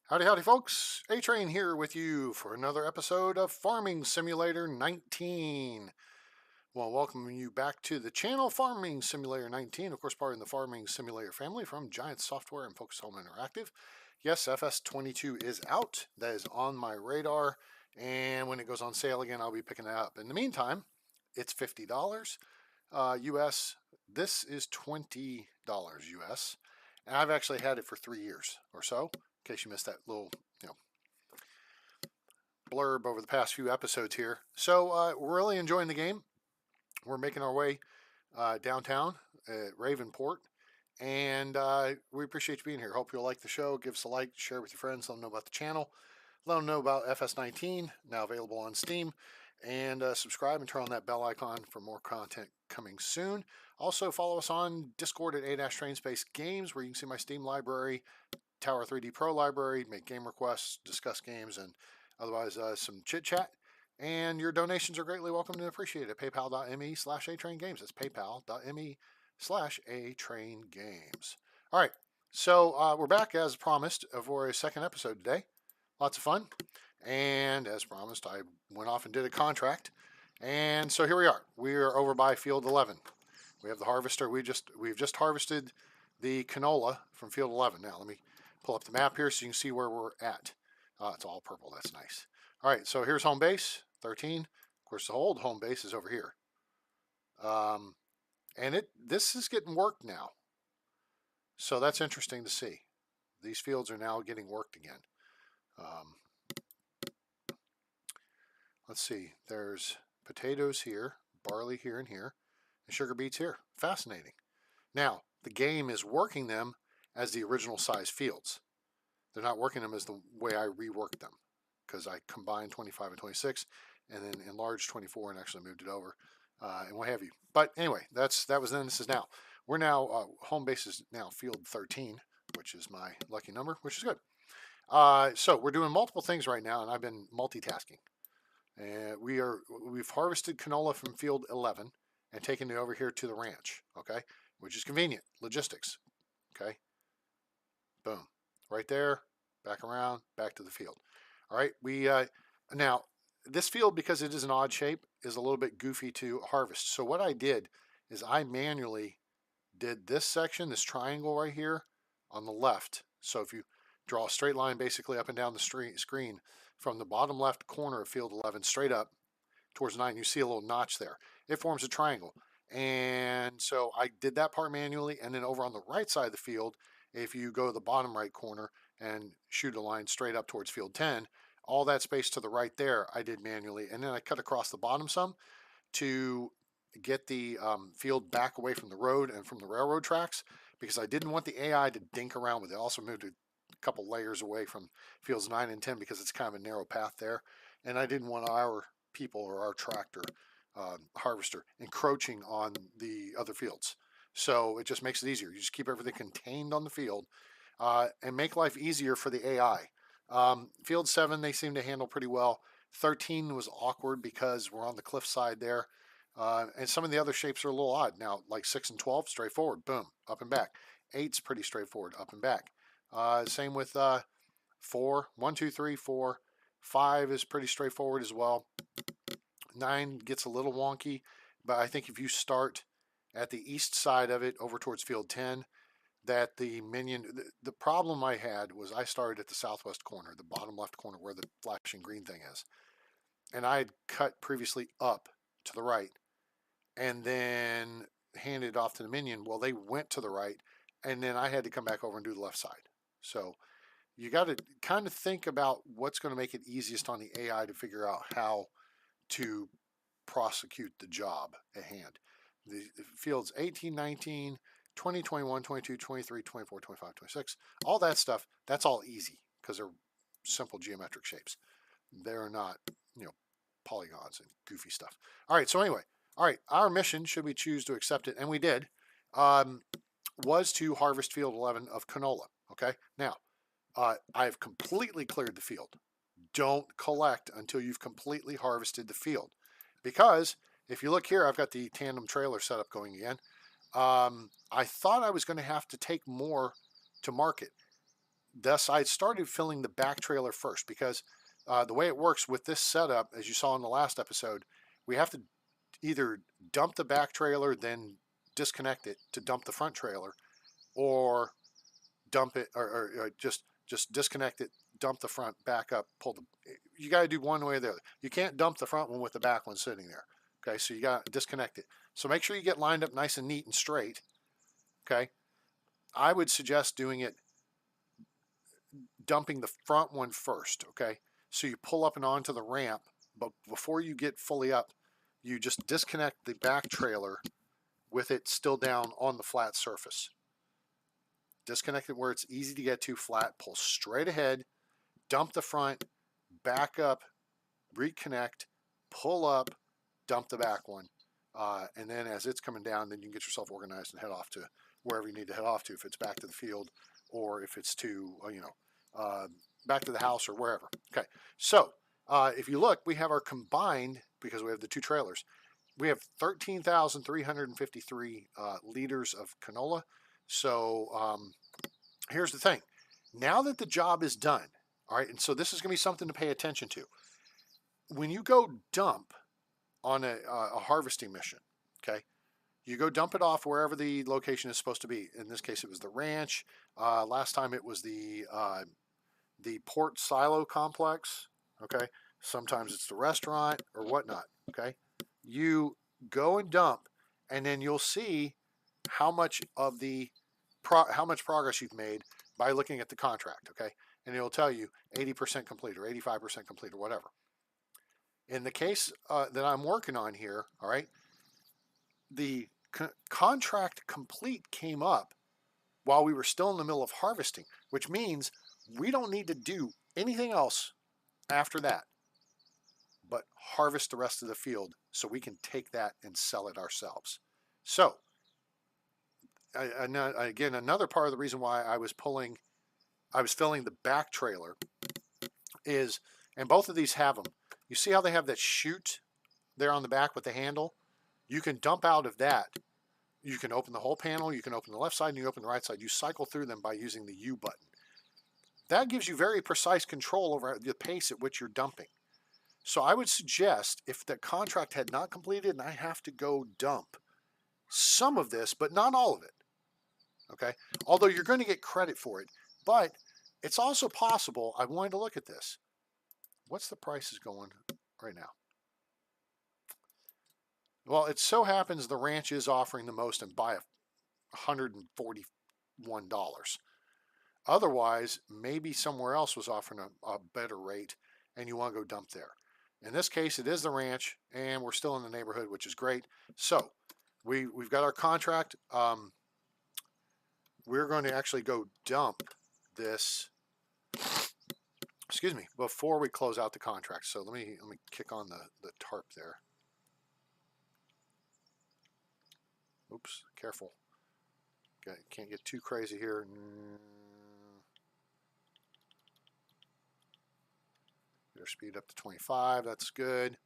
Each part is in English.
Howdy, howdy, folks. A-Train here with you for another episode of Farming Simulator 19. Well, welcoming you back to the channel Farming Simulator 19, of course, part of the Farming Simulator family from Giant Software and Focus Home Interactive. Yes, FS22 is out. That is on my radar. And when it goes on sale again, I'll be picking it up. In the meantime, it's $50 US. This is $20 US. And I've actually had it for 3 years or so, in case you missed that little, you know, blurb over the past few episodes here. So we're really enjoying the game. We're making our way downtown at Ravenport, and we appreciate you being here. Hope you'll like the show. Give us a like, share with your friends, let them know about the channel, let them know about FS19, now available on Steam, and subscribe and turn on that bell icon for more content coming soon. Also, follow us on Discord at A-Train Games, where you can see my Steam library, Tower 3D Pro library, make game requests, discuss games, and otherwise some chit chat. And your donations are greatly welcome and appreciated at paypal.me/atraingames. That's paypal.me/atraingames. All right, so we're back as promised for a second episode today. Lots of fun. And as promised, I went off and did a contract. And so here we are. We are over by field 11. We have the harvester. We've just harvested the canola from field 11. Now let me pull up the map here so you can see where we're at. It's all purple. That's nice. All right, so here's home base 13. Of course, the old home base is over here. And this is getting worked now. So that's interesting to see. These fields are now getting worked again. Let's see. There's potatoes here, barley here and here, and sugar beets here. Fascinating. Now, the game is working them as the original size fields. They're not working them as the way I reworked them, because I combined 25 and 26 and then enlarged 24 and actually moved it over and what have you. But anyway, that was then, this is now. We're now, home base is now field 13, which is my lucky number, which is good. So we're doing multiple things right now, and I've been multitasking. We've harvested canola from field 11 and taken it over here to the ranch, okay, which is convenient. Logistics, okay. Boom. Right there, back around, back to the field. All right, now this field, because it is an odd shape, is a little bit goofy to harvest. So what I did is I manually did this section, this triangle right here on the left. So if you draw a straight line basically up and down the screen from the bottom left corner of field 11 straight up towards 9, you see a little notch there. It forms a triangle. And so I did that part manually, and then over on the right side of the field, if you go to the bottom right corner and shoot a line straight up towards field 10, all that space to the right there I did manually, and then I cut across the bottom some to get the field back away from the road and from the railroad tracks, because I didn't want the AI to dink around with it. I also moved a couple layers away from fields 9 and 10 because it's kind of a narrow path there, and I didn't want our people or our tractor harvester encroaching on the other fields. So it just makes it easier. You just keep everything contained on the field and make life easier for the AI. Field 7, they seem to handle pretty well. 13 was awkward because we're on the cliff side there. And some of the other shapes are a little odd. Now, like 6 and 12, straightforward, boom, up and back. 8's pretty straightforward, up and back. Same with 4, 1, 2, 3, 4. 5 is pretty straightforward as well. 9 gets a little wonky, but I think if you start at the east side of it over towards field 10, that the minion, the problem I had was I started at the southwest corner, the bottom left corner where the flashing green thing is. And I had cut previously up to the right and then handed it off to the minion. Well, they went to the right, and then I had to come back over and do the left side. So you got to kind of think about what's going to make it easiest on the AI to figure out how to prosecute the job at hand. The fields 18, 19, 20, 21, 22, 23, 24, 25, 26, all that stuff, that's all easy because they're simple geometric shapes. They're not, polygons and goofy stuff. All right, so anyway, our mission, should we choose to accept it, and we did, was to harvest field 11 of canola, okay? Now, I've completely cleared the field. Don't collect until you've completely harvested the field, because if you look here, I've got the tandem trailer setup going again. I thought I was going to have to take more to market. thus I started filling the back trailer first, because the way it works with this setup, as you saw in the last episode, we have to either dump the back trailer, then disconnect it to dump the front trailer, or dump it, or just disconnect it, dump the front, back up, pull the. You got to do one way or the other. You can't dump the front one with the back one sitting there. Okay, so you got to disconnect it. So make sure you get lined up nice and neat and straight. Okay, I would suggest doing it, dumping the front one first. Okay, so you pull up and onto the ramp, but before you get fully up, you just disconnect the back trailer with it still down on the flat surface. Disconnect it where it's easy to get to, flat, pull straight ahead, dump the front, back up, reconnect, pull up, dump the back one. And then as it's coming down, then you can get yourself organized and head off to wherever you need to head off to, if it's back to the field or if it's to, back to the house or wherever. Okay, so if you look, we have our combined, because we have the two trailers, we have 13,353 liters of canola. So here's the thing. Now that the job is done, all right, and so this is going to be something to pay attention to. When you go dump on a harvesting mission, okay, you go dump it off wherever the location is supposed to be. In this case, it was the ranch. Last time it was the port silo complex, okay? Sometimes it's the restaurant or whatnot, okay? You go and dump, and then you'll see how much of the how much progress you've made by looking at the contract, okay? And it'll tell you 80% complete or 85% complete or whatever. In the case that I'm working on here, all right, the contract complete came up while we were still in the middle of harvesting, which means we don't need to do anything else after that but harvest the rest of the field so we can take that and sell it ourselves. So again, another part of the reason why I was filling the back trailer is, and both of these have them, you see how they have that chute there on the back with the handle? You can dump out of that. You can open the whole panel, you can open the left side, and you open the right side. You cycle through them by using the U button. That gives you very precise control over the pace at which you're dumping. So I would suggest, if the contract had not completed and I have to go dump some of this, but not all of it, okay? Although you're going to get credit for it, but it's also possible, I wanted to look at this. What's the prices going right now? Well, it so happens the ranch is offering the most and by $141. Otherwise, maybe somewhere else was offering a better rate and you want to go dump there. In this case, it is the ranch, and we're still in the neighborhood, which is great. So we've got our contract. We're going to actually go dump this, excuse me, before we close out the contract. So let me kick on the tarp there. Oops, careful. Okay, can't get too crazy here. Get our speed up to 25. That's good.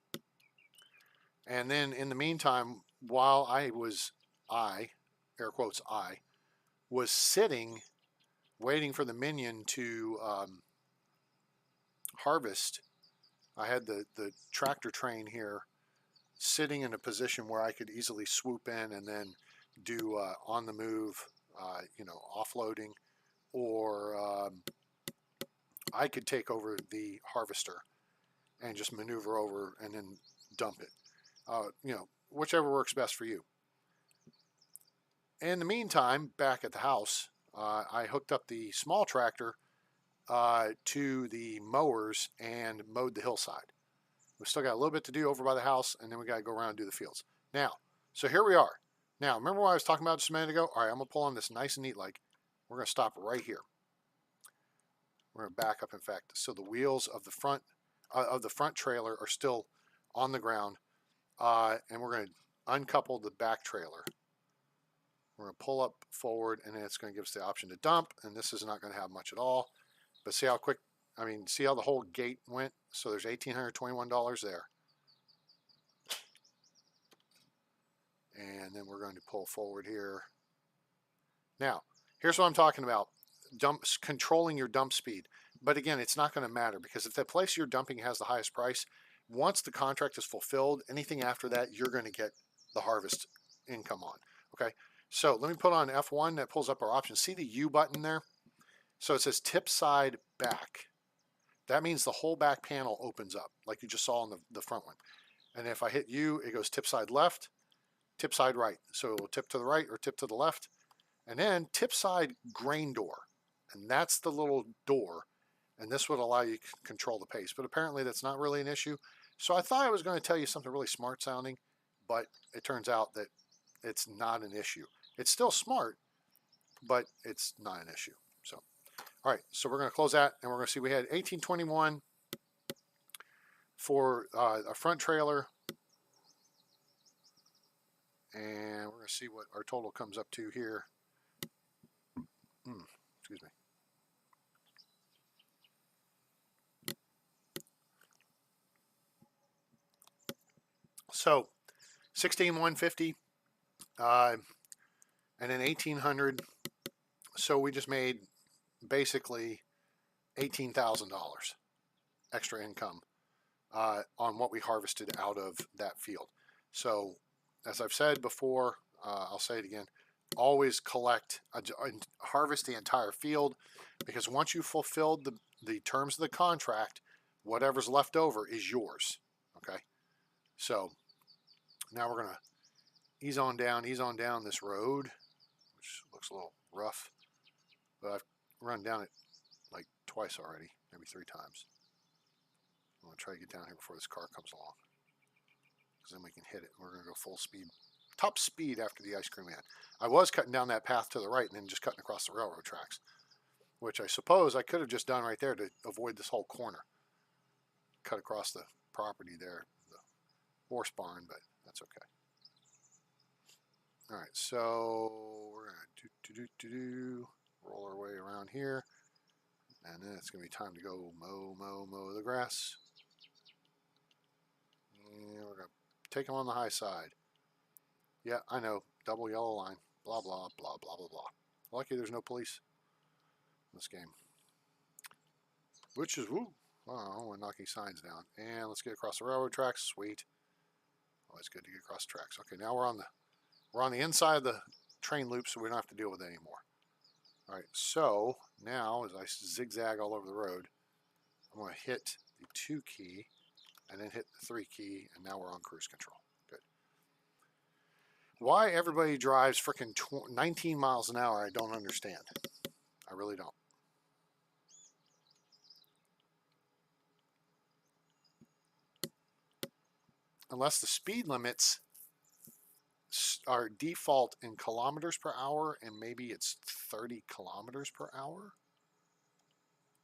And then in the meantime, while air quotes, I was sitting waiting for the minion to harvest, I had the tractor train here sitting in a position where I could easily swoop in and then do on the move, offloading, or I could take over the harvester and just maneuver over and then dump it. Whichever works best for you. In the meantime, back at the house, I hooked up the small tractor to the mowers and mowed the hillside. We've still got a little bit to do over by the house, and then we got to go around and do the fields. Now, so here we are. Now, remember what I was talking about just a minute ago? All right, I'm going to pull on this nice and neat, we're going to stop right here. We're going to back up, in fact. So the wheels of the front trailer are still on the ground, and we're going to uncouple the back trailer. We're going to pull up forward, and then it's going to give us the option to dump, and this is not going to have much at all. But see how quick, see how the whole gate went? So there's $1,821 there. And then we're going to pull forward here. Now, here's what I'm talking about. controlling your dump speed. But again, it's not going to matter because if the place you're dumping has the highest price, once the contract is fulfilled, anything after that, you're going to get the harvest income on. Okay, so let me put on F1. That pulls up our options. See the U button there? So it says tip side back. That means the whole back panel opens up like you just saw on the front one. And if I hit U, it goes tip side left, tip side right. So it will tip to the right or tip to the left. And then tip side grain door. And that's the little door. And this would allow you to control the pace. But apparently that's not really an issue. So I thought I was going to tell you something really smart sounding, but it turns out that it's not an issue. It's still smart, but it's not an issue. So, all right, so we're going to close that, and we're going to see we had 1821 for a front trailer, and we're going to see what our total comes up to here. Excuse me. So 16,150 and then 1,800. So we just made basically $18,000 extra income on what we harvested out of that field. So as I've said before, I'll say it again, always collect, harvest the entire field, because once you've fulfilled the terms of the contract, whatever's left over is yours. Okay, so now we're going to ease on down this road, which looks a little rough, but I've run down it like twice already, maybe 3 times. I'm going to try to get down here before this car comes along, because then we can hit it. We're going to go full speed, top speed after the ice cream man. I was cutting down that path to the right and then just cutting across the railroad tracks, which I suppose I could have just done right there to avoid this whole corner. Cut across the property there, the horse barn, but that's okay. All right, so we're going to roll our way around here, and then it's going to be time to go mow the grass. And we're going to take them on the high side. Yeah, I know, double yellow line, blah, blah, blah, blah, blah, blah. Lucky there's no police in this game. Which is, woo, wow, we're knocking signs down. And let's get across the railroad tracks, sweet. Always good to get across the tracks. Okay, now we're on the inside of the train loop, so we don't have to deal with it anymore. All right, so now as I zigzag all over the road, I'm going to hit the 2 key and then hit the 3 key, and now we're on cruise control. Good. Why everybody drives freaking 19 miles an hour, I don't understand. I really don't. Unless the speed limits are default in kilometers per hour, and maybe it's 30 kilometers per hour.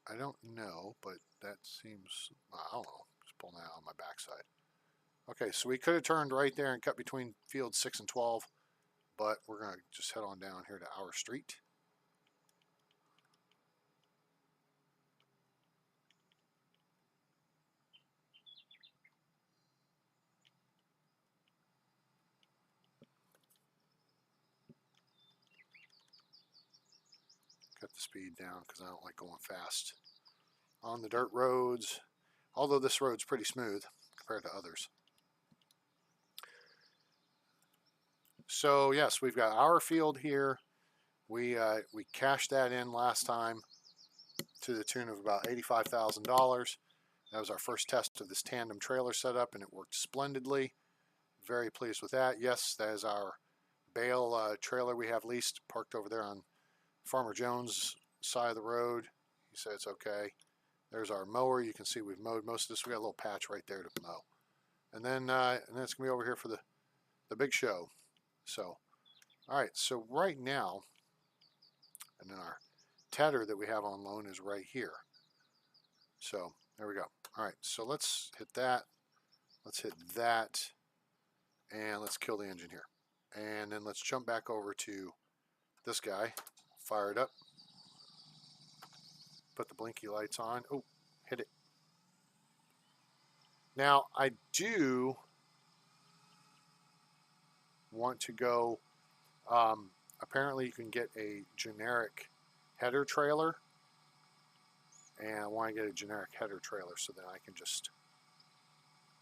I don't know, but that seems, I don't know, just pulling that out on my backside. Okay, so we could have turned right there and cut between fields 6 and 12, but we're going to just head on down here to our street. Cut the speed down because I don't like going fast on the dirt roads, although this road's pretty smooth compared to others. So yes, we've got our field here. We cashed that in last time to the tune of about $85,000. That was our first test of this tandem trailer setup, and it worked splendidly. Very pleased with that. Yes, that is our bale trailer we have leased, parked over there on Farmer Jones' side of the road. He said it's okay. There's our mower. You can see we've mowed most of this. We got a little patch right there to mow. And then it's going to be over here for the big show. So, all right. So right now, and then our tedder that we have on loan is right here. So there we go. All right. So let's hit that. Let's hit that. And let's kill the engine here. And then let's jump back over to this guy. Fire it up. Put the blinky lights on. Oh, hit it. Now, I do want to go, apparently you can get a generic header trailer, and I want to get a generic header trailer so that I can just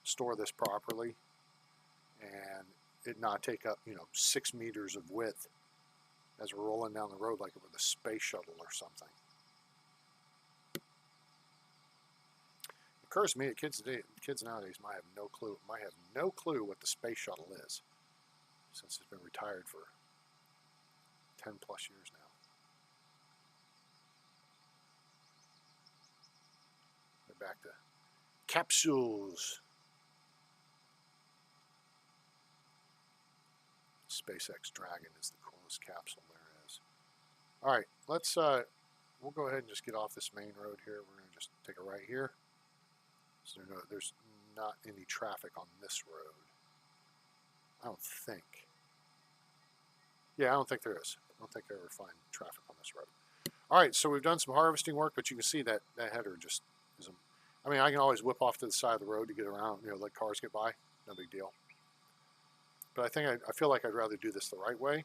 store this properly and it not take up, 6 meters of width as we're rolling down the road like it were the space shuttle or something. It occurs to me that kids nowadays might have no clue what the space shuttle is, since it's been retired for 10 plus years now. We're back to capsules. SpaceX Dragon is the coolest capsule there is. All right, let's we'll go ahead and just get off this main road here. We're going to just take a right here. So there's not any traffic on this road. I don't think. Yeah, I don't think there is. I don't think I ever find traffic on this road. All right, so we've done some harvesting work, but you can see that header just is I mean, I can always whip off to the side of the road to get around, let cars get by. No big deal. But I feel like I'd rather do this the right way.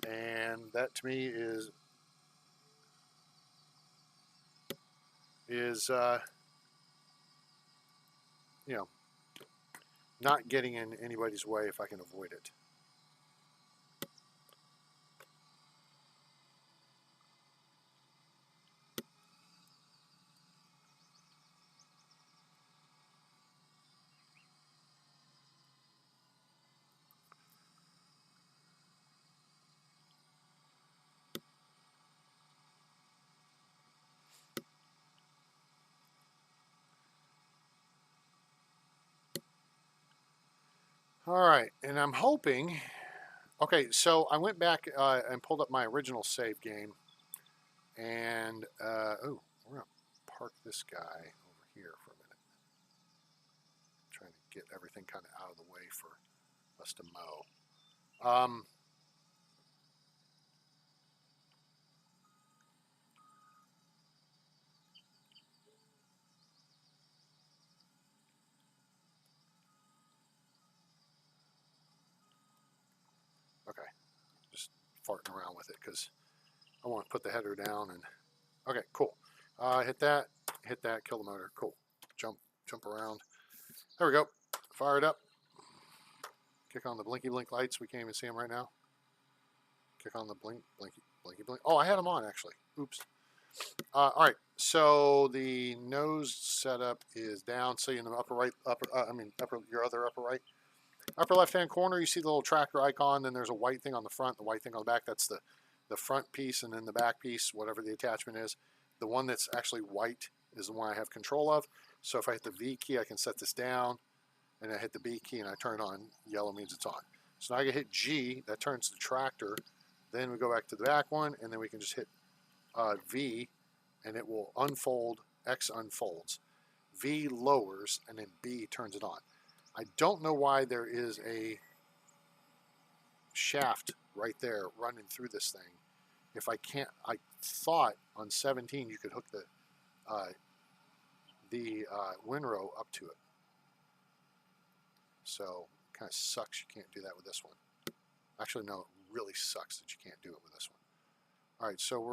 And that to me is not getting in anybody's way if I can avoid it. All right, and I'm hoping. Okay, so I went back and pulled up my original save game, and oh, we're gonna park this guy over here for a minute. Trying to get everything kind of out of the way for us to mow. Okay, just farting around with it because I want to put the header down and. Okay, cool. Hit that, kill the motor. Cool. Jump around. There we go. Fire it up. Kick on the blinky blink lights. We can't even see them right now. Kick on the blinky blink. Oh, I had them on actually. Oops. All right. So the nose setup is down. See in the upper right, your other upper right, upper left hand corner. You see the little tractor icon. Then there's a white thing on the front, the white thing on the back. That's the front piece, and then the back piece, whatever the attachment is. The one that's actually white is the one I have control of. So if I hit the V key, I can set this down, and I hit the B key and I turn it on. Yellow means it's on. So now I can hit G, that turns the tractor. Then we go back to the back one, and then we can just hit V, and it will unfold. X unfolds. V lowers, and then B turns it on. I don't know why there is a shaft right there running through this thing. If I can't, I thought on 17 you could hook the windrow up to it. So kind of sucks you can't do that with this one. Actually, no, it really sucks that you can't do it with this one. All right, so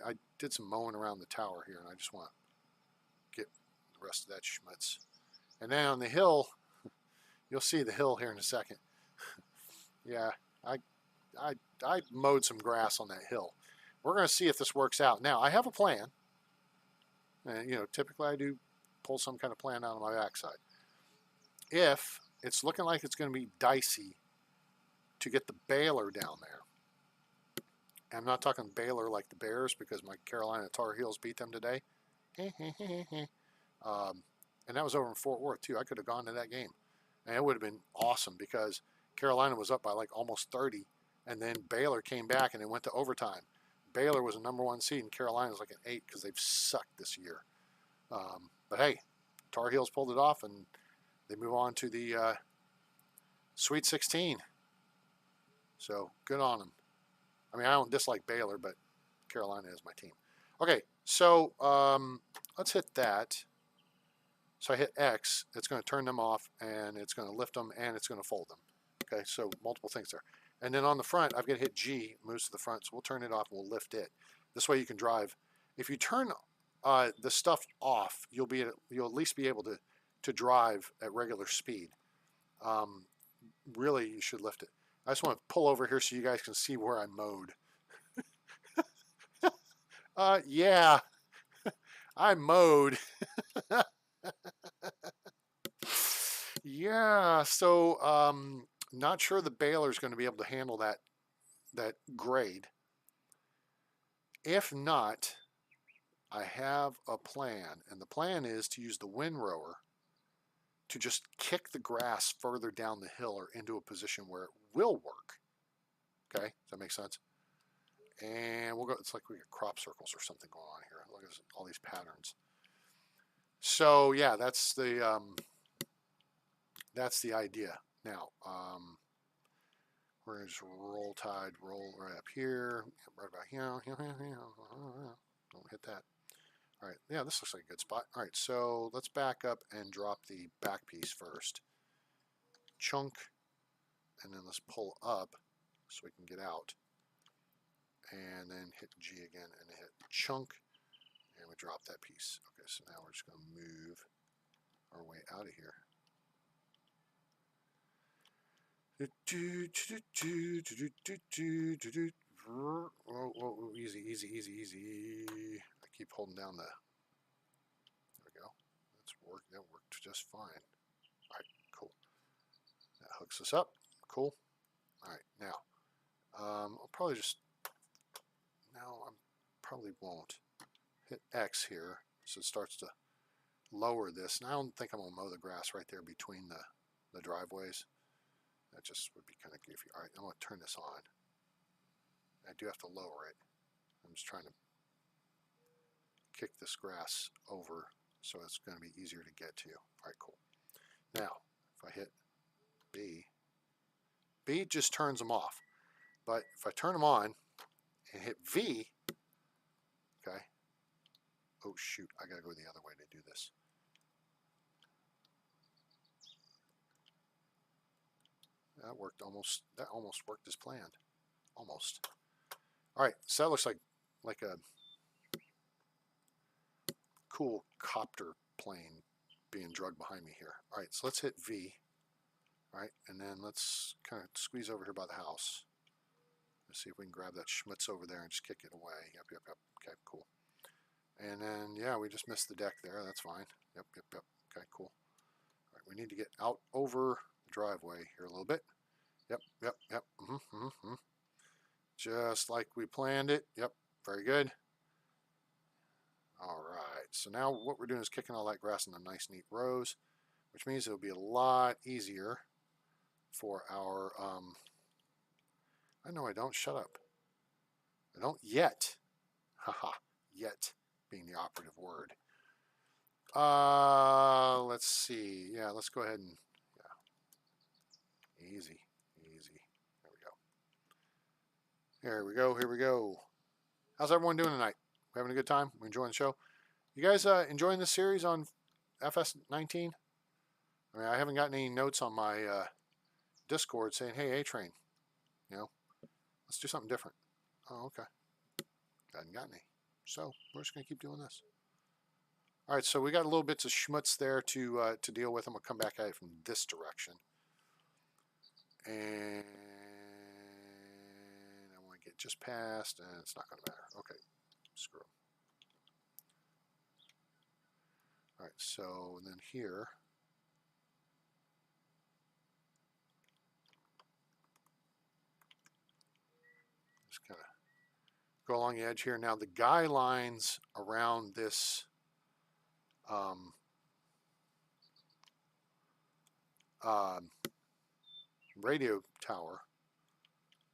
I did some mowing around the tower here, and I just want to get the rest of that schmutz. And then on the hill, you'll see the hill here in a second. Yeah, I mowed some grass on that hill. We're going to see if this works out. Now, I have a plan. And, typically I do pull some kind of plan out of my backside. If it's looking like it's going to be dicey to get the baler down there. And I'm not talking baler like the Bears because my Carolina Tar Heels beat them today. And that was over in Fort Worth, too. I could have gone to that game. And it would have been awesome because Carolina was up by like almost 30. And then Baylor came back and it went to overtime. Baylor was a #1 seed and Carolina's like an 8 because they've sucked this year. But hey, Tar Heels pulled it off and they move on to the Sweet 16. So good on them. I mean, I don't dislike Baylor, but Carolina is my team. Okay, so let's hit that. So I hit X. It's going to turn them off and it's going to lift them and it's going to fold them. Okay, so multiple things there. And then on the front, I've got to hit G, moves to the front, so we'll turn it off and we'll lift it. This way you can drive. If you turn the stuff off, you'll at least be able to drive at regular speed. Really, you should lift it. I just want to pull over here so you guys can see where I mowed. Yeah, I mowed. Yeah, so not sure the baler is going to be able to handle that grade. If not, I have a plan, and the plan is to use the windrower to just kick the grass further down the hill or into a position where it will work. Okay, does that make sense? And we'll go, it's like we got crop circles or something going on here. Look at all these patterns. So yeah, that's the idea. Now, we're going to just roll tide, roll right up here, right about here. Don't hit that. All right, yeah, this looks like a good spot. All right, so let's back up and drop the back piece first. Chunk, and then let's pull up so we can get out. And then hit G again and hit chunk, and we drop that piece. Okay, so now we're just going to move our way out of here. Whoa, easy. I keep holding down the. There we go. That worked just fine. All right, cool. That hooks us up. Cool. All right, now I'll probably just. No, I probably won't hit X here, so it starts to lower this. And I don't think I'm gonna mow the grass right there between the driveways. That just would be kind of goofy. All right, I'm going to turn this on. I do have to lower it. I'm just trying to kick this grass over so it's going to be easier to get to. All right, cool. Now, if I hit B just turns them off. But if I turn them on and hit V, okay. Oh, shoot, I got to go the other way to do this. That almost worked as planned. Almost. All right, so that looks like a cool copter plane being drugged behind me here. All right, so let's hit V. All right, and then let's kind of squeeze over here by the house. Let's see if we can grab that schmutz over there and just kick it away. Yep. Okay, cool. And then, yeah, we just missed the deck there. That's fine. Yep. Okay, cool. All right, we need to get out over the driveway here a little bit. Yep. Just like we planned it. Yep, very good. All right, so now what we're doing is kicking all that grass into nice, neat rows, which means it'll be a lot easier for our, I know I don't, shut up. I don't yet. Haha, yet being the operative word. Let's see. Yeah, let's go ahead and, yeah. Easy. There we go. Here we go. How's everyone doing tonight? Having a good time? We enjoying the show? You guys enjoying this series on FS19? I mean, I haven't gotten any notes on my Discord saying, hey, A-Train, let's do something different. Oh, okay. Hadn't gotten any. So we're just going to keep doing this. All right, so we got a little bits of schmutz there to deal with. I'm going to come back at it from this direction. And I want to get just past, and it's not going to matter. Okay, screw them. All right, so then here, just kind of go along the edge here. Now the guy lines around this radio tower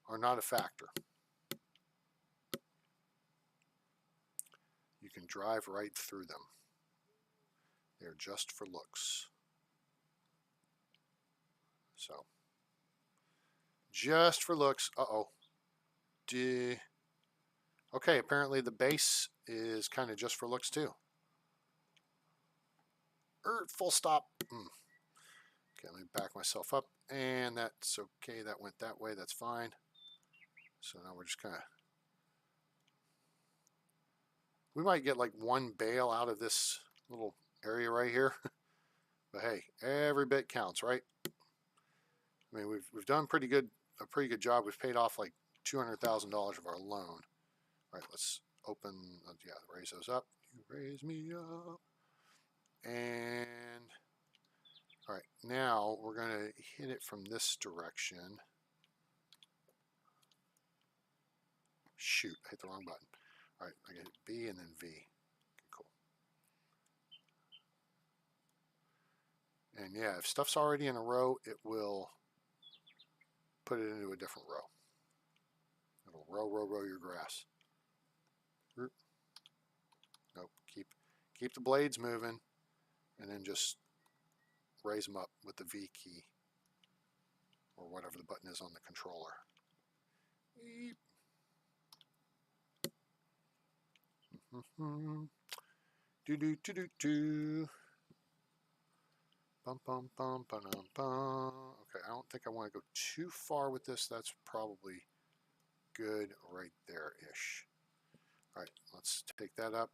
are not a factor. You can drive right through them. They're just for looks. So, just for looks. Uh-oh. Okay, apparently the base is kind of just for looks too. Full stop. Okay, let me back myself up, and that's okay. That went that way. That's fine. So now we're just kind of, we might get like one bale out of this little area right here. But hey, every bit counts, right? I mean, we've done a pretty good job. We've paid off like $200,000 of our loan. All right, let's open. Yeah, raise those up. You raise me up. And all right, now we're gonna hit it from this direction. Shoot, I hit the wrong button. All right, I get B and then V. Okay, cool. And yeah, if stuff's already in a row, it will put it into a different row. It'll row your grass. Nope, keep the blades moving, and then just raise them up with the V key or whatever the button is on the controller. Eep. Do do do do do. Bum bum bum bum bum. Okay, I don't think I want to go too far with this. That's probably good right there-ish. All right, let's take that up.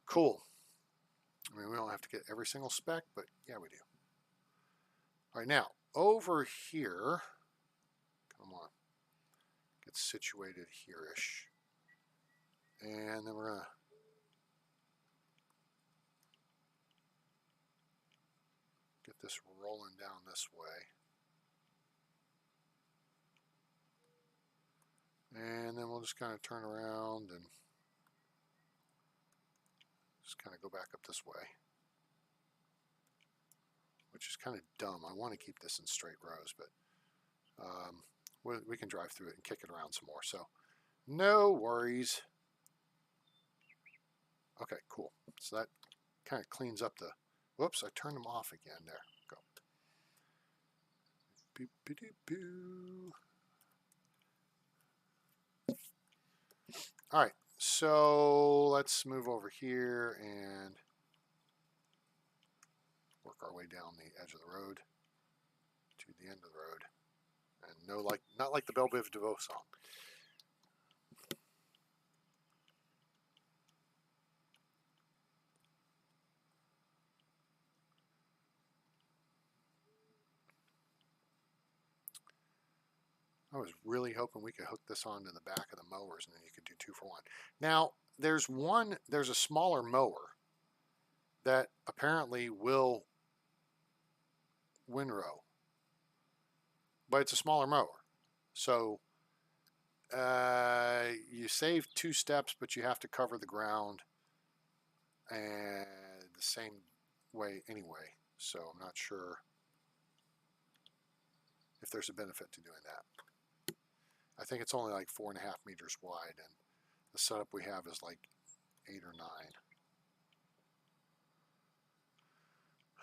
Cool. I mean, we don't have to get every single spec, but yeah, we do. All right, now over here, come on, get situated here-ish. And then we're gonna get this rolling down this way. And then we'll just kind of turn around and just kind of go back up this way, which is kind of dumb. I want to keep this in straight rows, but we can drive through it and kick it around some more. So no worries. Okay, cool. So that kind of cleans up the, whoops, I turned them off again. There, go. Boop, boop, boop, boop. All right, so let's move over here and work our way down the edge of the road to the end of the road. And no, not like the Belle Biv DeVoe song. I was really hoping we could hook this onto the back of the mowers and then you could do 2 for 1. Now, there's a smaller mower that apparently will windrow, but it's a smaller mower. So you save 2 steps, but you have to cover the ground and the same way anyway. So I'm not sure if there's a benefit to doing that. I think it's only like 4.5 meters wide, and the setup we have is like 8 or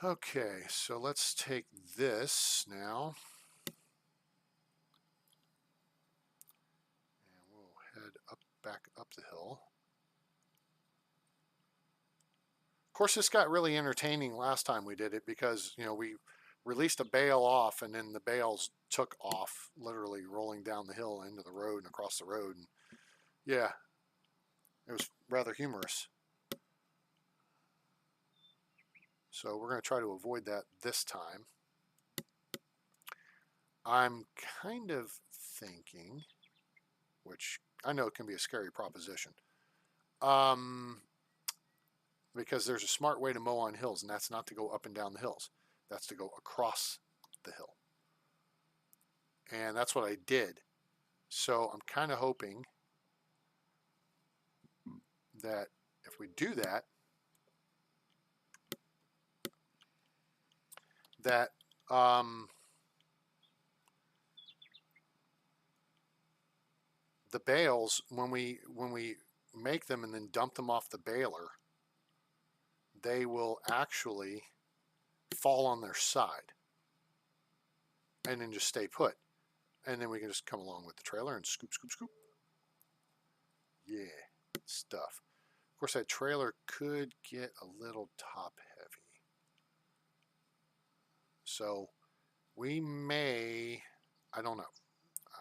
9. Okay, so let's take this now, and we'll head back up the hill. Of course, this got really entertaining last time we did it because, you know, we released a bale off and then the bales took off, literally rolling down the hill into the road and across the road. And yeah, it was rather humorous. So we're going to try to avoid that this time. I'm kind of thinking, which I know can be a scary proposition, because there's a smart way to mow on hills, and that's not to go up and down the hills. That's to go across the hill. And that's what I did. So I'm kind of hoping that if we do that, the bales, when we make them and then dump them off the baler, they will actually fall on their side and then just stay put. And then we can just come along with the trailer and scoop, scoop, scoop. Yeah, stuff. Of course, that trailer could get a little top heavy. So we may, I don't know.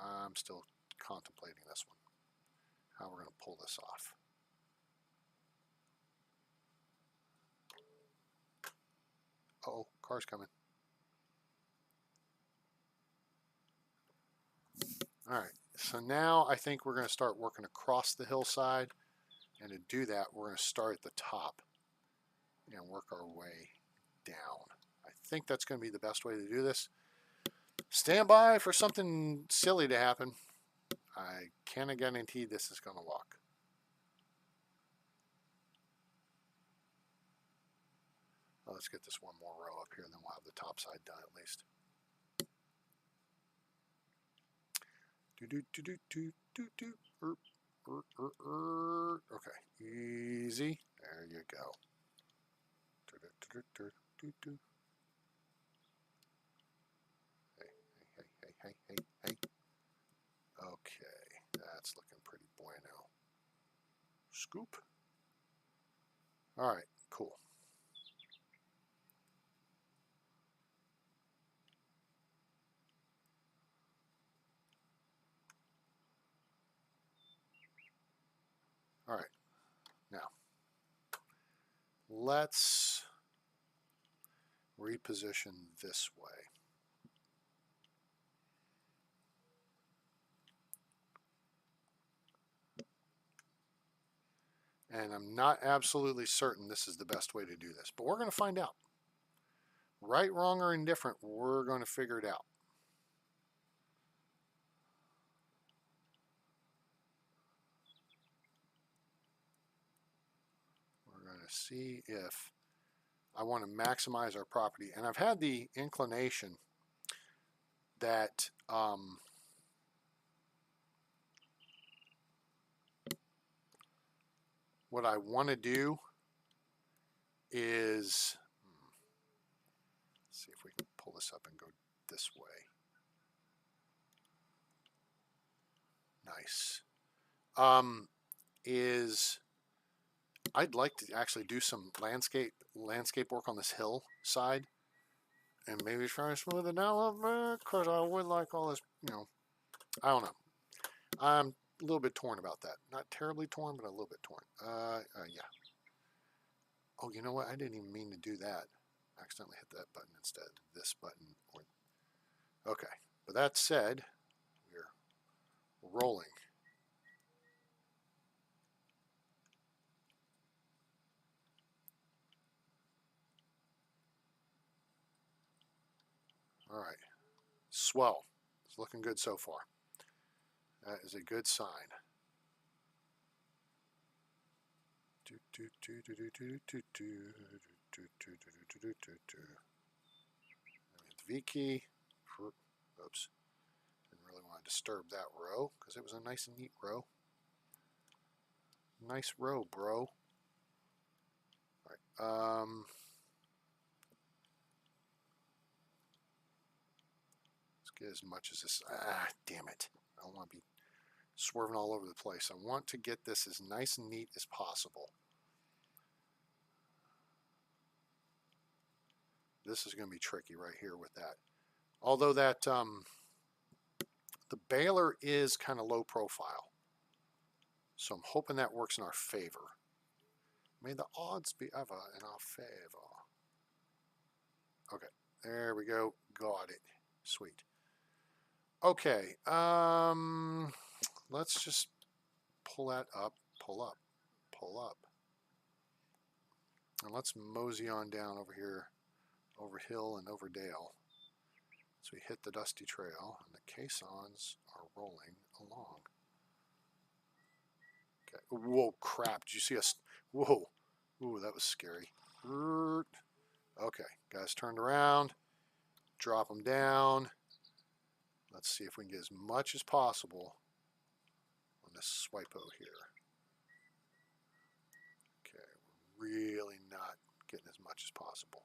I'm still contemplating this one, how we're going to pull this off. Uh-oh, car's coming. All right, so now I think we're going to start working across the hillside. And to do that, we're going to start at the top and work our way down. I think that's going to be the best way to do this. Stand by for something silly to happen. I cannot guarantee this is going to walk. Well, let's get this one more row up here, and then we'll have the top side done at least. Okay, easy. There you go. Hey. Okay, that's looking pretty bueno. Scoop. All right, cool. All right, now let's reposition this way. And I'm not absolutely certain this is the best way to do this, but we're going to find out. Right, wrong, or indifferent, we're going to figure it out. We're going to see if I want to maximize our property. And I've had the inclination that what I want to do is, let's see if we can pull this up and go this way. Nice. Is I'd like to actually do some landscape work on this hill side, and maybe try to smooth it down a little bit, because I would like all this, you know, I don't know. I'm a little bit torn about that. Not terribly torn, but a little bit torn. Yeah. Oh, you know what? I didn't even mean to do that. I accidentally hit that button instead. This button. Okay. With that said, we're rolling. All right. Swell. It's looking good so far. That is a good sign. The V key. Oops. Didn't really want to disturb that row because it was a nice and neat row. Nice row, bro. All right. Let's get as much as this. Ah, damn it. I don't want to be swerving all over the place. I want to get this as nice and neat as possible. This is going to be tricky right here with that. Although that the baler is kind of low profile. So I'm hoping that works in our favor. May the odds be ever in our favor. Okay, there we go. Got it. Sweet. Okay, let's just pull that up, pull up, pull up. And let's mosey on down over here, over hill and over dale. So we hit the dusty trail, and the caissons are rolling along. Okay. Whoa, crap. Did you see us? Whoa. Ooh, that was scary. Okay, guys turned around. Drop them down. Let's see if we can get as much as possible on this swipo here. Okay, we're really not getting as much as possible.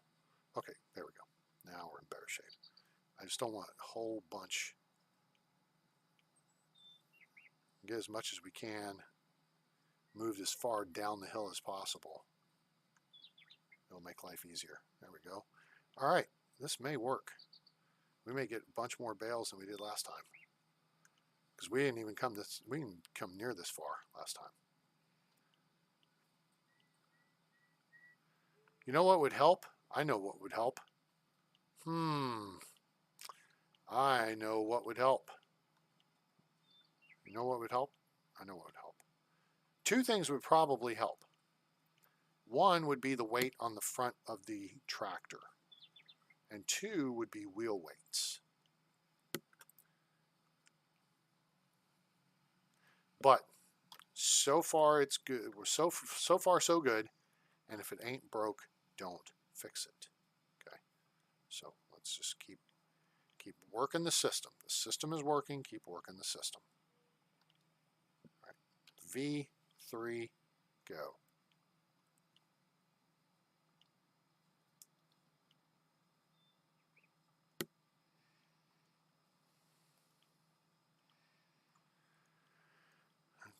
Okay, there we go. Now we're in better shape. I just don't want a whole bunch. Get as much as we can. Move as far down the hill as possible. It'll make life easier. There we go. All right, this may work. We may get a bunch more bales than we did last time. Because we didn't even come we didn't come near this far last time. You know what would help? I know what would help. I know what would help. You know what would help? I know what would help. Two things would probably help. One would be the weight on the front of the tractor. And two would be wheel weights. But so far it's good. We're so far so good. And if it ain't broke, don't fix it. Okay. So let's just keep working the system. The system is working. Keep working the system. All right. V3, go.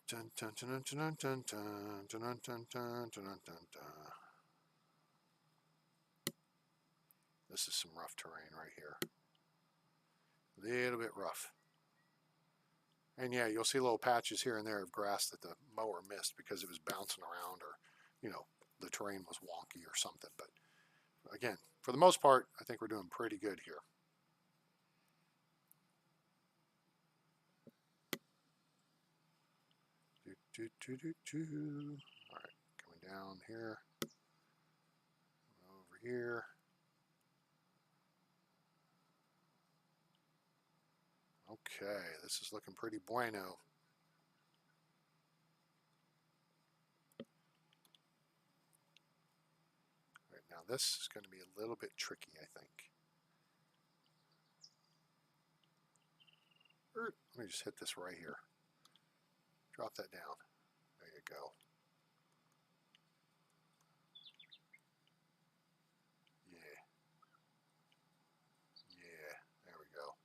Dun, dun, dun, dun, dun, dun, dun, dun, dun, dun, dun, dun, dun. This is some rough terrain right here. A little bit rough. And yeah, you'll see little patches here and there of grass that the mower missed because it was bouncing around, or, you know, the terrain was wonky or something. But again, for the most part, I think we're doing pretty good here. All right, coming down here, over here. Okay, this is looking pretty bueno. All right, now this is going to be a little bit tricky, I think. Let me just hit this right here. Drop that down. There you go. Yeah, there we go.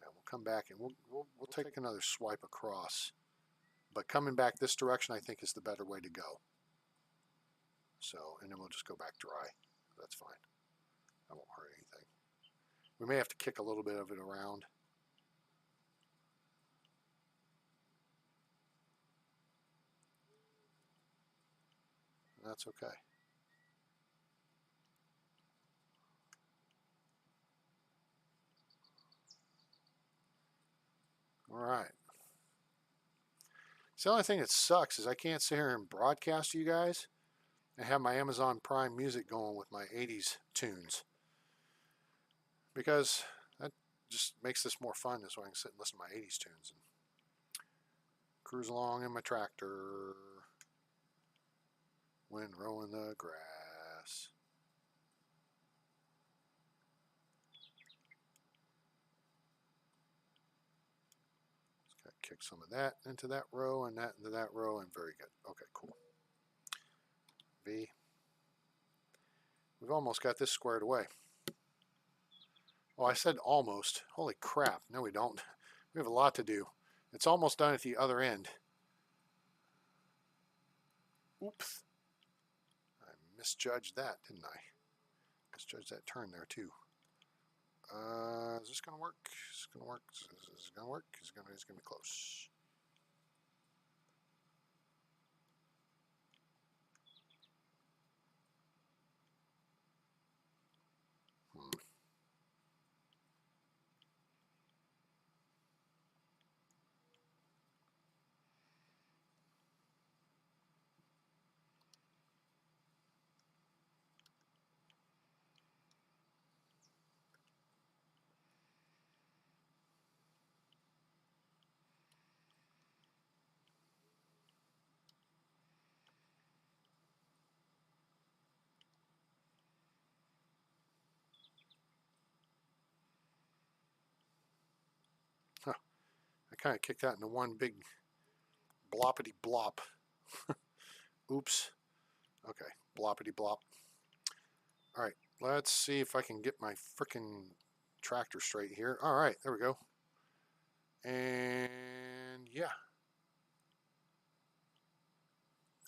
Now we'll come back and we'll take another swipe across. But coming back this direction, I think, is the better way to go. So, and then we'll just go back dry. That's fine. That won't hurt anything. We may have to kick a little bit of it around. That's okay. All right. So the only thing that sucks is I can't sit here and broadcast to you guys and have my Amazon Prime music going with my 80s tunes, because that just makes this more fun, so I can sit and listen to my 80s tunes and cruise along in my tractor when rowing the grass. Just gotta kick some of that into that row and that into that row, and very good. Okay, cool. V. We've almost got this squared away. Oh, I said almost. Holy crap. No, we don't. We have a lot to do. It's almost done at the other end. Oops. I misjudged that, didn't I? Misjudged that turn there, too. Is this going to work? Is it going to work? Is it going to work? It's going to be close. Huh. I kind of kicked that into one big bloppity blop. Oops. Okay, bloppity blop. All right, let's see if I can get my frickin' tractor straight here. All right, there we go. And yeah.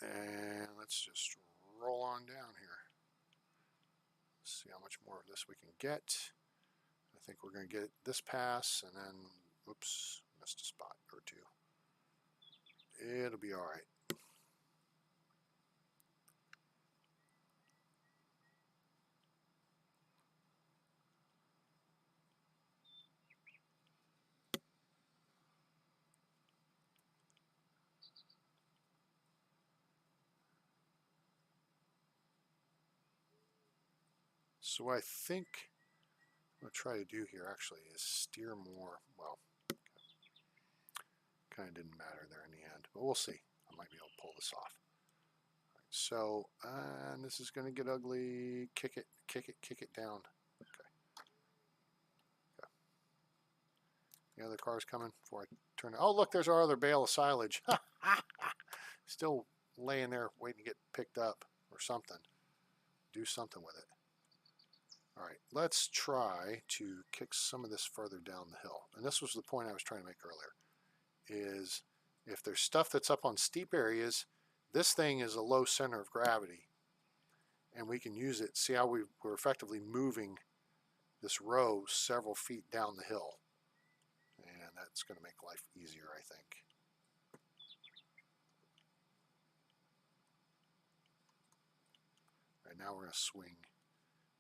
And let's just roll on down here. Let's see how much more of this we can get. I think we're going to get this pass, and then, oops, missed a spot or two. It'll be all right. So what I think I'm going to try to do here actually is steer more. Well, kind of didn't matter there in the end, but we'll see. I might be able to pull this off. Right, so, and this is going to get ugly. Kick it, kick it, kick it down. Okay. Okay. The other car's coming before I turn it. Oh, look, there's our other bale of silage. Still laying there waiting to get picked up or something. Do something with it. All right, let's try to kick some of this further down the hill. And this was the point I was trying to make earlier, is if there's stuff that's up on steep areas, this thing is a low center of gravity, and we can use it. See how we're effectively moving this row several feet down the hill. And that's going to make life easier, I think. All right, now we're going to swing.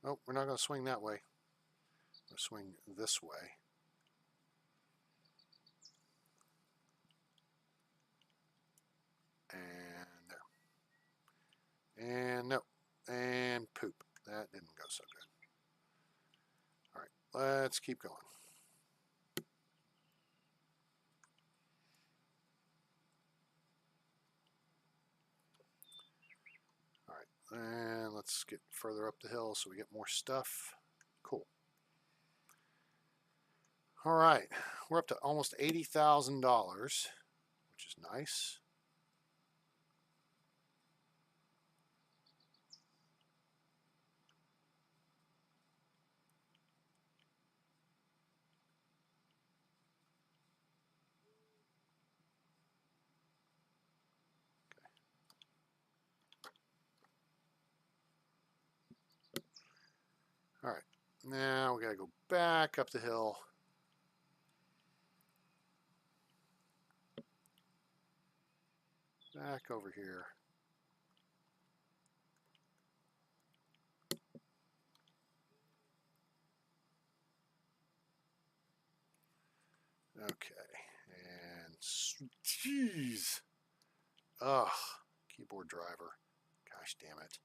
Nope, we're not going to swing that way. We're going to swing this way. And there. And no. And poop. That didn't go so good. All right, let's keep going. All right, and let's get further up the hill so we get more stuff. Cool. All right, we're up to almost $80,000, which is nice. All right, now we got to go back up the hill. Back over here. Okay, and jeez. Ugh, keyboard driver. Gosh damn it.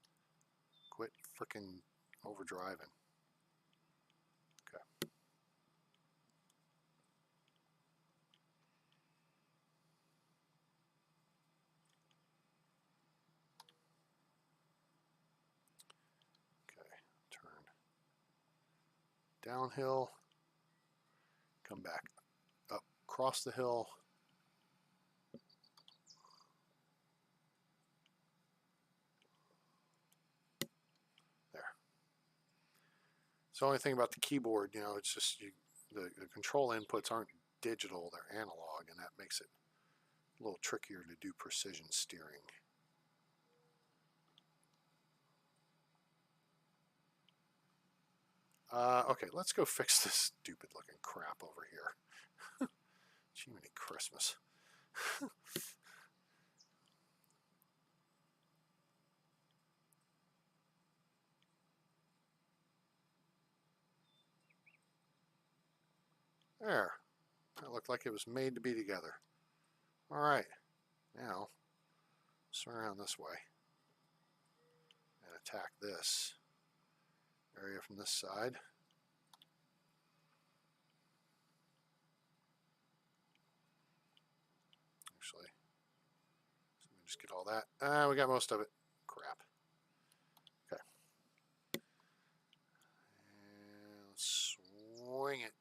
Quit frickin' overdriving. Okay. Okay, turn downhill, come back up, across the hill. There. It's the only thing about the keyboard, you know, it's just the control inputs aren't digital, they're analog, and that makes it a little trickier to do precision steering. Okay, let's go fix this stupid looking crap over here. Jiminy Christmas. There. That looked like it was made to be together. All right. Now, swing around this way and attack this area from this side. Actually, let me just get all that. We got most of it. Crap. Okay. And let's swing it.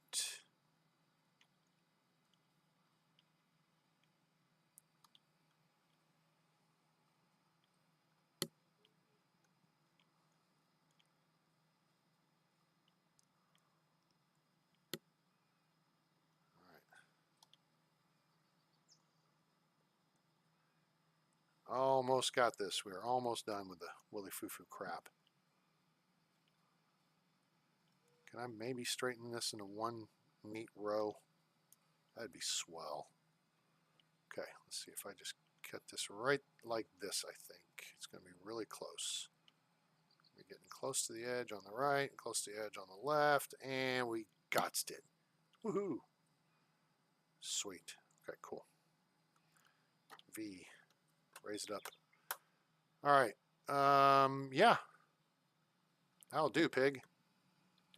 Almost got this. We're almost done with the Willy Foo Foo crap. Can I maybe straighten this into one neat row? That'd be swell. Okay, let's see if I just cut this right like this. I think it's going to be really close. We're getting close to the edge on the right, and close to the edge on the left, and we gotched it. Woohoo! Sweet. Okay, cool. V. Raise it up. All right. Yeah. That'll do, pig.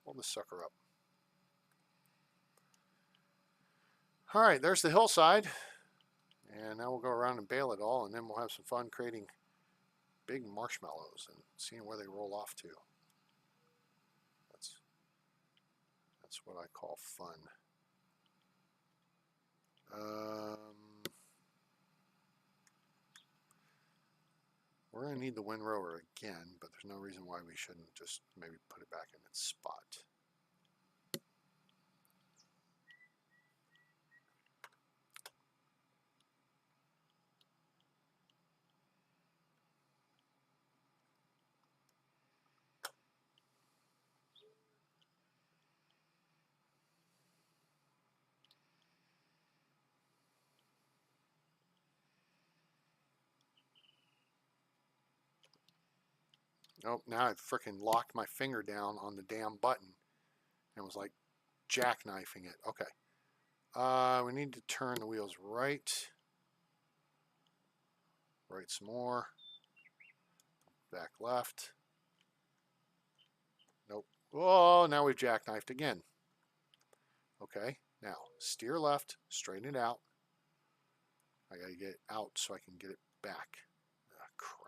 Hold this sucker up. All right, there's the hillside. And now we'll go around and bale it all, and then we'll have some fun creating big marshmallows and seeing where they roll off to. That's what I call fun. We're going to need the windrower again, but there's no reason why we shouldn't just maybe put it back in its spot. Oh, now I've freaking locked my finger down on the damn button and was like jackknifing it. Okay. We need to turn the wheels right. Right some more. Back left. Nope. Oh, now we've jackknifed again. Okay. Now, steer left, straighten it out. I got to get it out so I can get it back. Ah, crap.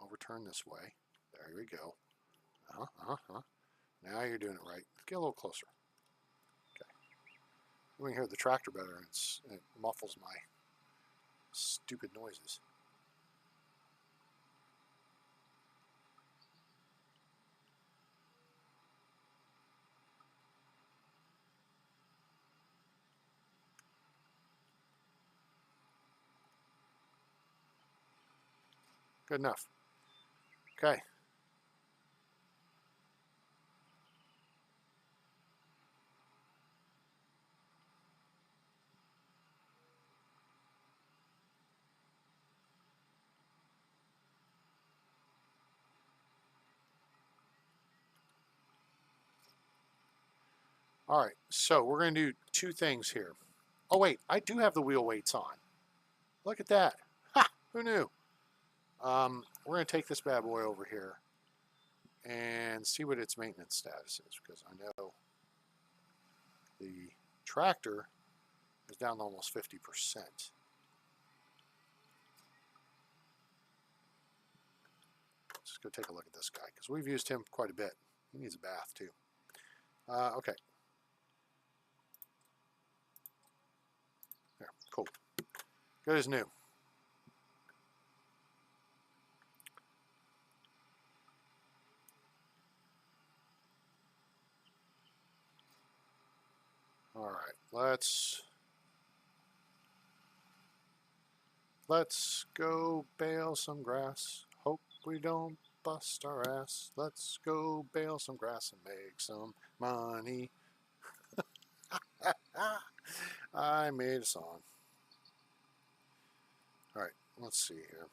Overturn this way. There we go. Now you're doing it right. Get a little closer. Okay. We can hear the tractor better, and it muffles my stupid noises. Good enough. Okay. All right, so we're going to do two things here. Oh, wait, I do have the wheel weights on. Look at that. Ha! Who knew? We're going to take this bad boy over here and see what its maintenance status is, because I know the tractor is down to almost 50%. Let's go take a look at this guy, because we've used him quite a bit. He needs a bath, too. Okay. There, cool. Good as new. All right, let's go bale some grass. Hope we don't bust our ass. Let's go bale some grass and make some money. I made a song. All right, let's see here.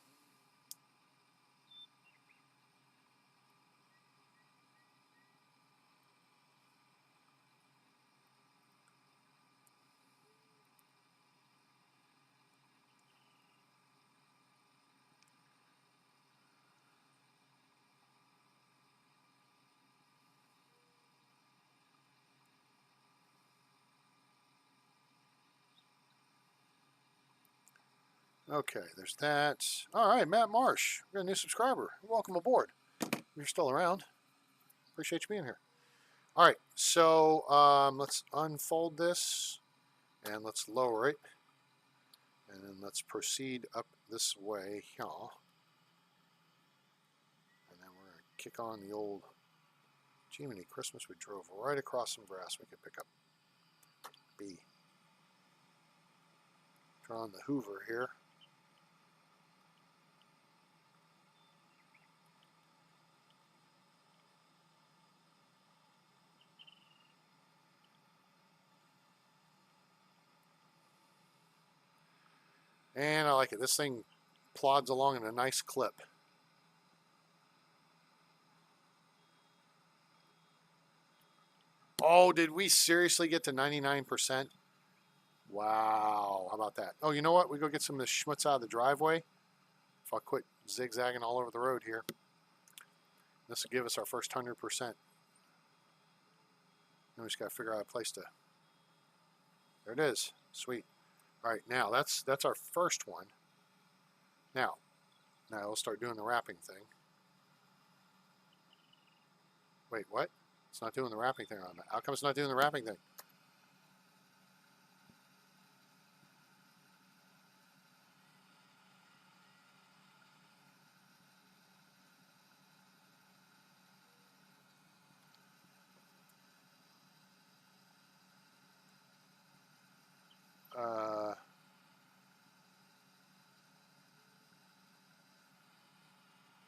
Okay, there's that. All right, Matt Marsh, we got a new subscriber. Welcome aboard. If you're still around, appreciate you being here. All right, so let's unfold this and let's lower it. And then let's proceed up this way here. And then we're going to kick on the old Jiminy Christmas. We drove right across some grass we could pick up. B. Turn on the Hoover here. And I like it. This thing plods along in a nice clip. Oh, did we seriously get to 99%? Wow, how about that? Oh, you know what? We go get some of the schmutz out of the driveway. If I quit zigzagging all over the road here. This will give us our first 100%. Then we just got to figure out a place to... There it is. Sweet. All right, now that's our first one. Now we'll start doing the wrapping thing. Wait, what? It's not doing the wrapping thing on that. How come it's not doing the wrapping thing?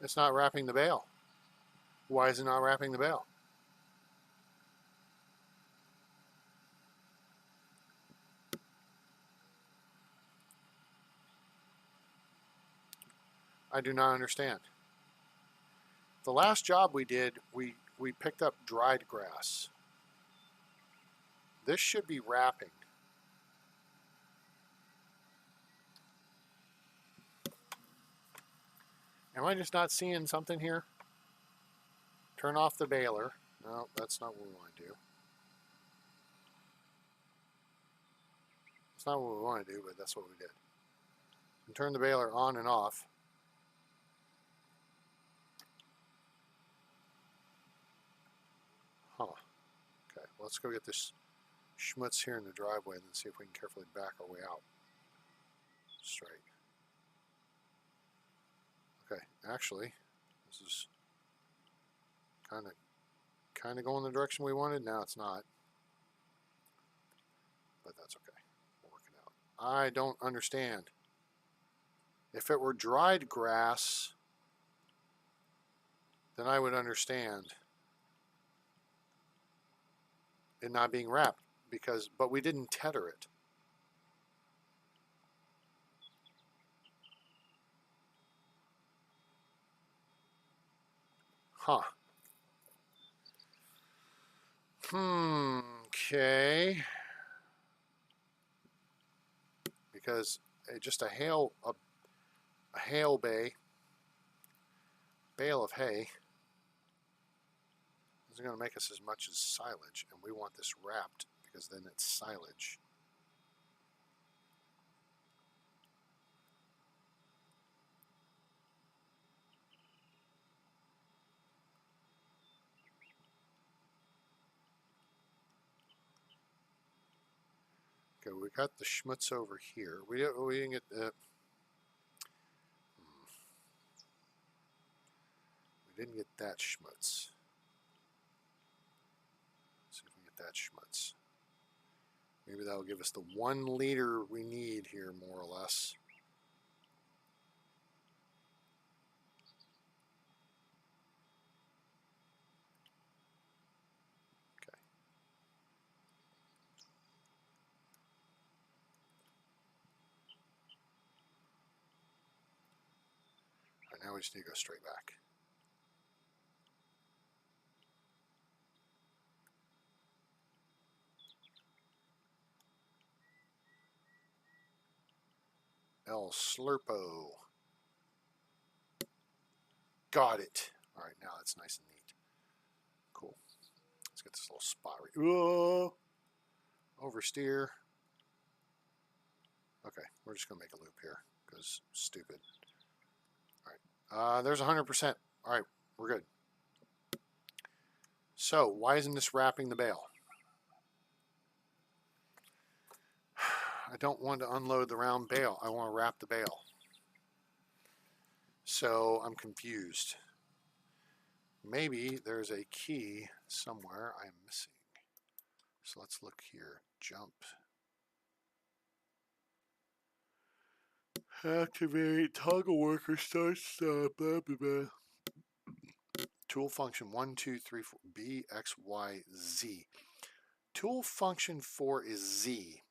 It's not wrapping the bale. Why is it not wrapping the bale? I do not understand. The last job we did, we picked up dried grass. This should be wrapping. Am I just not seeing something here? Turn off the baler. No, that's not what we want to do. It's not what we want to do, but that's what we did. And turn the baler on and off. Huh. Okay, well, let's go get this schmutz here in the driveway and then see if we can carefully back our way out. Straight. Okay, actually, this is kind of going the direction we wanted. Now it's not, but that's okay. We'll work it out. I don't understand. If it were dried grass, then I would understand it not being wrapped, but we didn't tether it. Huh. Okay. Because just a bale of hay isn't going to make us as much as silage, and we want this wrapped because then it's silage. Okay, we got the schmutz over here. We didn't get the... We didn't get that schmutz. Let's see if we get that schmutz. Maybe that'll give us the 1 liter we need here, more or less. Okay. All right, now we just need to go straight back. El Slurpo. Got it. All right, now that's nice and neat. Cool. Let's get this little spot right. Whoa! Oversteer. Okay, we're just going to make a loop here because stupid. All right. There's 100%. All right, we're good. So, why isn't this wrapping the bale? I don't want to unload the round bale. I want to wrap the bale. So I'm confused. Maybe there's a key somewhere I'm missing. So let's look here. Jump. Activate toggle worker start stop. Blah, blah, blah. Tool function 1, 2, 3, 4. B, X, Y, Z. Tool function 4 is Z.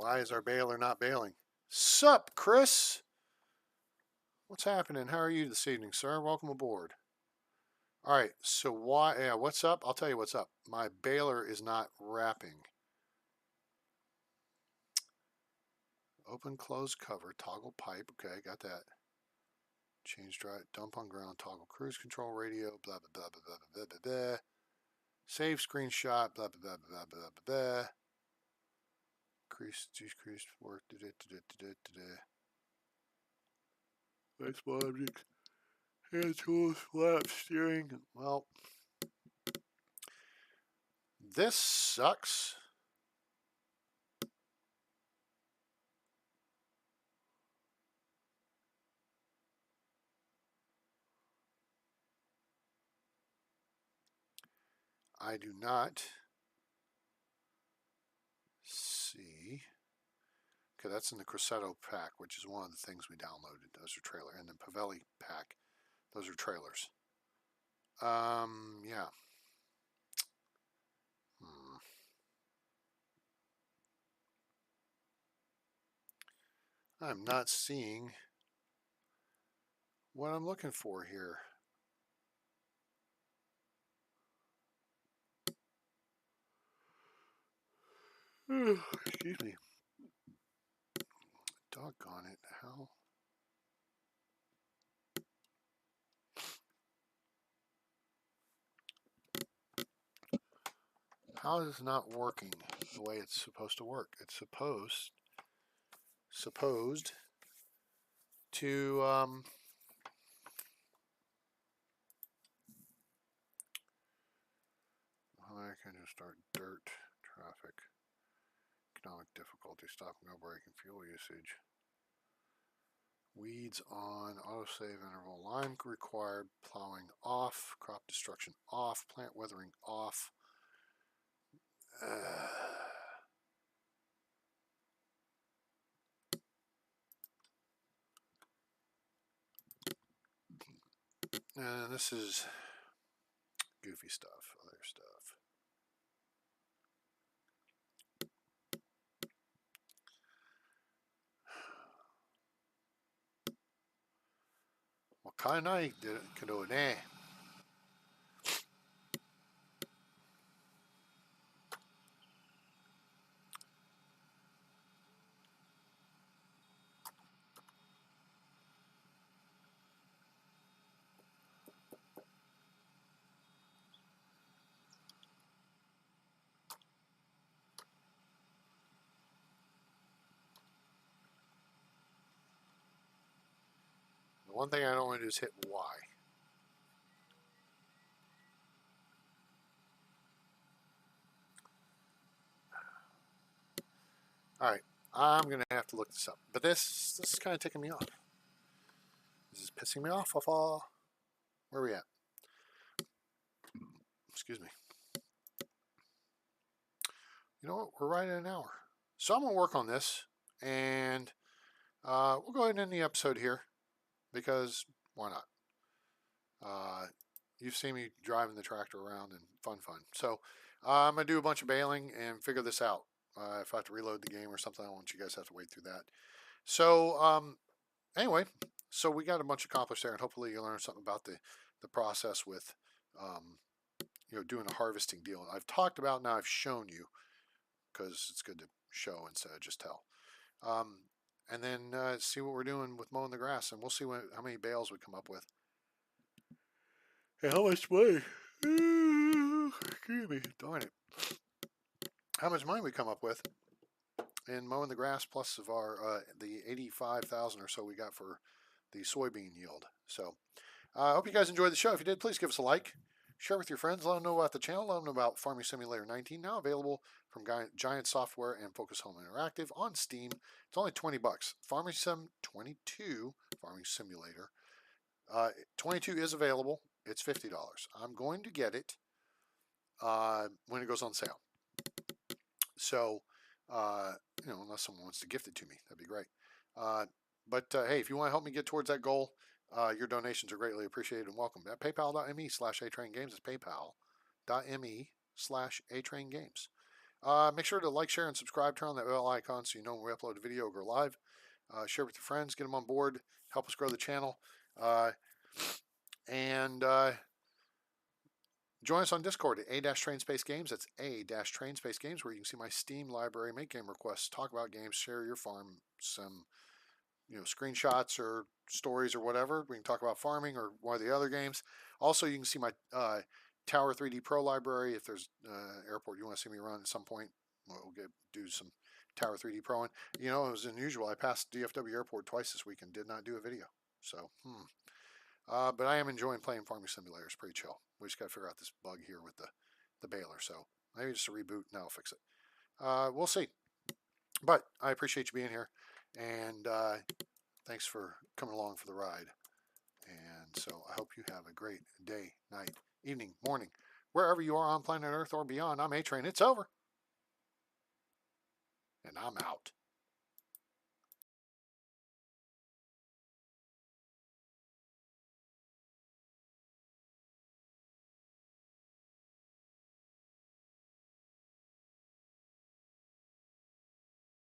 Why is our baler not baling? Sup, Chris? What's happening? How are you this evening, sir? Welcome aboard. All right, so why? Yeah, what's up? I'll tell you what's up. My baler is not wrapping. Open, close, cover, toggle pipe. Okay, got that. Change dry, dump on ground, toggle cruise control radio, blah, blah, blah, blah, blah, blah, blah, blah. Save screenshot, blah, blah, blah, blah, blah, blah, blah. Decrease, work, flexible objects, hand tools, flap, steering. Well, this sucks. I do not see. Okay, that's in the Crescendo pack, which is one of the things we downloaded. Those are trailer. And the Pavelli pack, those are trailers. Yeah. I'm not seeing what I'm looking for here. Excuse me. Doggone it. How is it not working the way it's supposed to work? It's supposed to I can just start dirt traffic, economic difficulty, stop no braking, fuel usage, weeds on, autosave interval, lime required, plowing off, crop destruction off, plant weathering off. And this is goofy stuff, other stuff. What kind of did it do it? The one thing I don't want to do is hit Y. All right, I'm gonna have to look this up. But this is kind of ticking me off. This is pissing me off. Where are we at? Excuse me. You know what? We're right at an hour. So I'm gonna work on this, and we'll go ahead and end the episode here because why not? You've seen me driving the tractor around and fun. So I'm gonna do a bunch of baling and figure this out. If I have to reload the game or something, I don't want you guys to have to wait through that. So anyway, so we got a bunch accomplished there, and hopefully you learned something about the process with doing a harvesting deal. I've talked about, now I've shown you, because it's good to show instead of just tell. And then see what we're doing with mowing the grass, and we'll see how many bales we come up with. Hey, how much money? Excuse me, darn it. How much money we come up with in mowing the grass, plus of our the 85,000 or so we got for the soybean yield. So I hope you guys enjoyed the show. If you did, please give us a like. Share with your friends. Let them know about the channel. Let them know about Farming Simulator 19, now available from Giant Software and Focus Home Interactive on Steam. It's only $20. Farming Sim 22, Farming Simulator 22 is available. It's $50. I'm going to get it when it goes on sale. So, unless someone wants to gift it to me, that'd be great. But hey, if you want to help me get towards that goal, your donations are greatly appreciated and welcome. At paypal.me/atraingames. It's paypal.me/atraingames. Make sure to like, share, and subscribe. Turn on that bell icon so you know when we upload a video or go live. Share with your friends. Get them on board. Help us grow the channel. And join us on Discord at A-Train-Space Games. That's A-Train-Space Games, where you can see my Steam library, make game requests, talk about games, share your farm, some screenshots or stories or whatever. We can talk about farming or one of the other games. Also, you can see my Tower 3D Pro library. If there's airport you want to see me run at some point, we'll do some Tower 3D Pro. And it was unusual. I passed DFW Airport twice this week and did not do a video. So, but I am enjoying playing Farming Simulator. It's pretty chill. We just got to figure out this bug here with the baler. So maybe just a reboot and that'll fix it. We'll see. But I appreciate you being here. And thanks for coming along for the ride. And so I hope you have a great day, night, evening, morning, wherever you are on planet Earth or beyond. I'm A-Train. It's over. And I'm out.